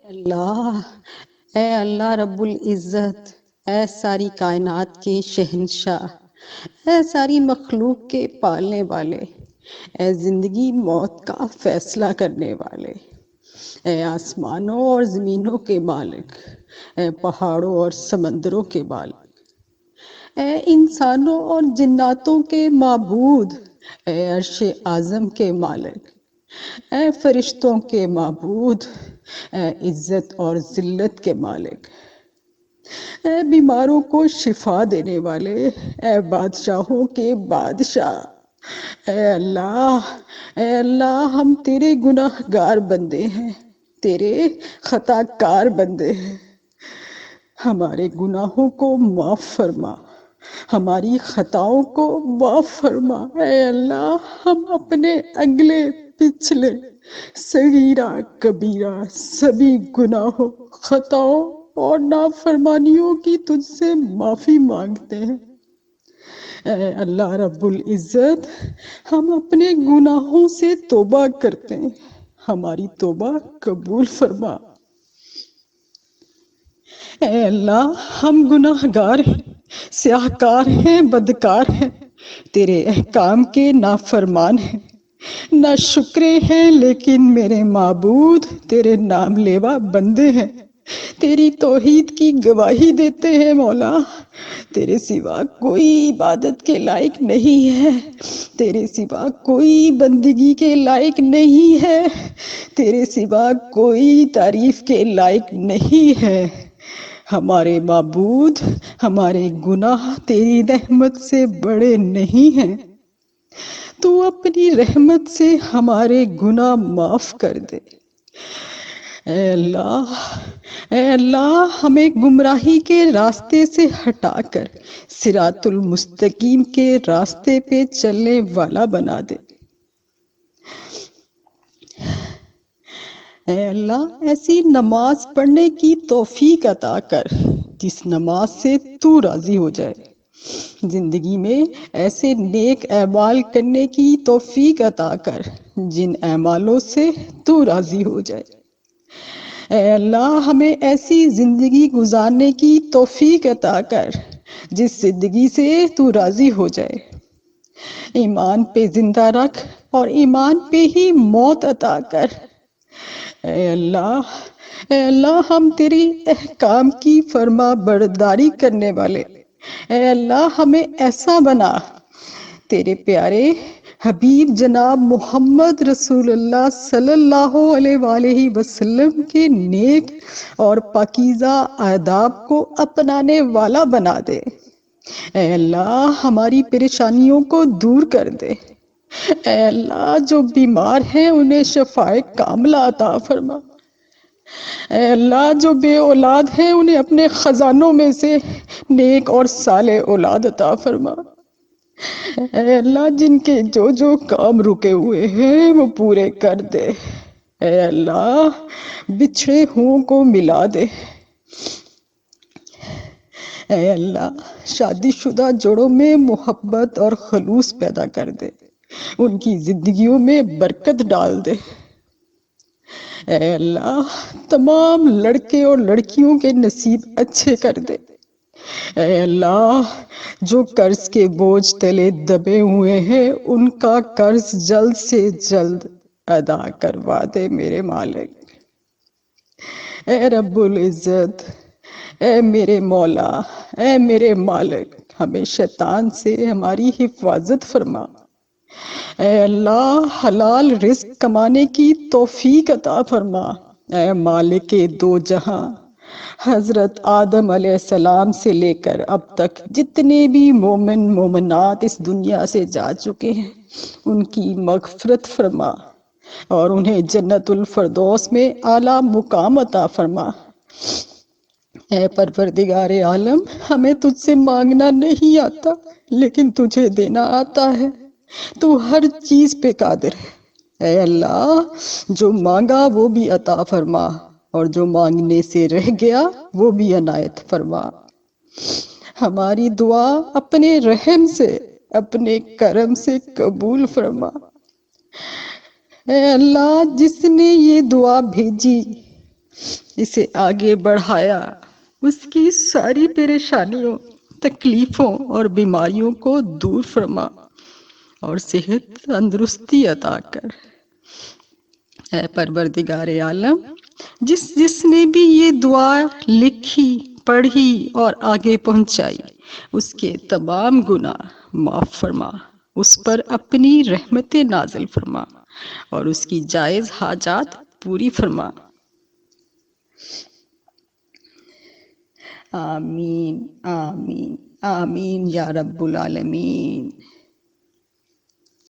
اللہ، اے اللہ رب العزت، اے ساری کائنات کے شہنشاہ، اے ساری مخلوق کے پالنے والے، اے زندگی موت کا فیصلہ کرنے والے، اے آسمانوں اور زمینوں کے مالک، اے پہاڑوں اور سمندروں کے مالک، اے انسانوں اور جناتوں کے معبود، اے عرش اعظم کے مالک، اے فرشتوں کے معبود، اے عزت اور ذلت کے مالک، اے بیماروں کو شفا دینے والے، اے بادشاہوں کے بادشاہ، اے اللہ ہم تیرے گناہ گار بندے ہیں، تیرے خطا کار بندے ہیں، ہمارے گناہوں کو معاف فرما، ہماری خطاؤں کو معاف فرما۔ اے اللہ ہم اپنے اگلے پچھلے صغیرہ کبیرہ سبھی گناہوں، خطاؤں اور نافرمانیوں کی تجھ سے معافی مانگتے ہیں۔ اے اللہ رب العزت، ہم اپنے گناہوں سے توبہ کرتے ہیں، ہماری توبہ قبول فرما۔ اے اللہ ہم گناہ گار ہیں، سیاہ کار ہیں، بدکار ہیں، تیرے احکام کے نافرمان ہیں، نہ شکرے ہیں لیکن میرے معبود تیرے نام لیوا بندے ہیں، تیری توحید کی گواہی دیتے ہیں مولا، تیرے سوا کوئی عبادت کے لائق نہیں ہے، تیرے سوا کوئی بندگی کے لائق نہیں ہے، تیرے سوا کوئی تعریف کے لائق نہیں ہے۔ ہمارے معبود، ہمارے گناہ تیری رحمت سے بڑے نہیں ہیں، تو اپنی رحمت سے ہمارے گناہ معاف کر دے۔ اے اللہ ہمیں گمراہی کے راستے سے ہٹا کر صراط المستقیم کے راستے پہ چلنے والا بنا دے۔ اے اللہ ایسی نماز پڑھنے کی توفیق عطا کر جس نماز سے تو راضی ہو جائے، زندگی میں ایسے نیک اعمال کرنے کی توفیق عطا کر جن اعمالوں سے تو راضی ہو جائے۔ اے اللہ ہمیں ایسی زندگی گزارنے کی توفیق عطا کر جس زندگی سے تو راضی ہو جائے، ایمان پہ زندہ رکھ اور ایمان پہ ہی موت عطا کر۔ اے اللہ ہم تیری احکام کی فرما برداری کرنے والے، اے اللہ ہمیں ایسا بنا، تیرے پیارے حبیب جناب محمد رسول اللہ صلی اللہ علیہ وآلہ وسلم کے نیک اور پاکیزہ آداب کو اپنانے والا بنا دے۔ اے اللہ ہماری پریشانیوں کو دور کر دے۔ اے اللہ جو بیمار ہیں انہیں شفائے کاملہ عطا فرما۔ اے اللہ جو بے اولاد ہیں انہیں اپنے خزانوں میں سے نیک اور صالح اولاد عطا فرما۔ اے اللہ جن کے جو کام رکے ہوئے ہیں وہ پورے کر دے۔ اے اللہ بچھڑے ہوں کو ملا دے۔ اے اللہ شادی شدہ جوڑوں میں محبت اور خلوص پیدا کر دے، ان کی زندگیوں میں برکت ڈال دے۔ اے اللہ تمام لڑکے اور لڑکیوں کے نصیب اچھے کر دے۔ اے اللہ جو قرض کے بوجھ تلے دبے ہوئے ہیں ان کا قرض جلد سے جلد ادا کروا دے میرے مالک۔ اے رب العزت، اے میرے مولا، اے میرے مالک، ہمیں شیطان سے ہماری حفاظت فرما۔ اے اللہ حلال رزق کمانے کی توفیق عطا فرما۔ اے مالک دو جہاں، حضرت آدم علیہ السلام سے لے کر اب تک جتنے بھی مومن مومنات اس دنیا سے جا چکے ہیں ان کی مغفرت فرما اور انہیں جنت الفردوس میں اعلیٰ مقام عطا فرما۔ اے پروردگار عالم ہمیں تجھ سے مانگنا نہیں آتا لیکن تجھے دینا آتا ہے، تو ہر چیز پہ قادر ہے۔ اے اللہ جو مانگا وہ بھی عطا فرما اور جو مانگنے سے رہ گیا وہ بھی عنایت فرما۔ ہماری دعا اپنے رحم سے، اپنے کرم سے قبول فرما۔ اے اللہ جس نے یہ دعا بھیجی اسے آگے بڑھایا، اس کی ساری پریشانیوں، تکلیفوں اور بیماریوں کو دور فرما اور صحت تندرستی عطا کر۔ اے پروردگار عالم، جس جس نے بھی یہ دعا لکھی، پڑھی اور آگے پہنچائی، اس کے تمام گناہ معاف فرما، اس پر اپنی رحمتیں نازل فرما اور اس کی جائز حاجات پوری فرما۔ آمین آمین آمین یا رب العالمین۔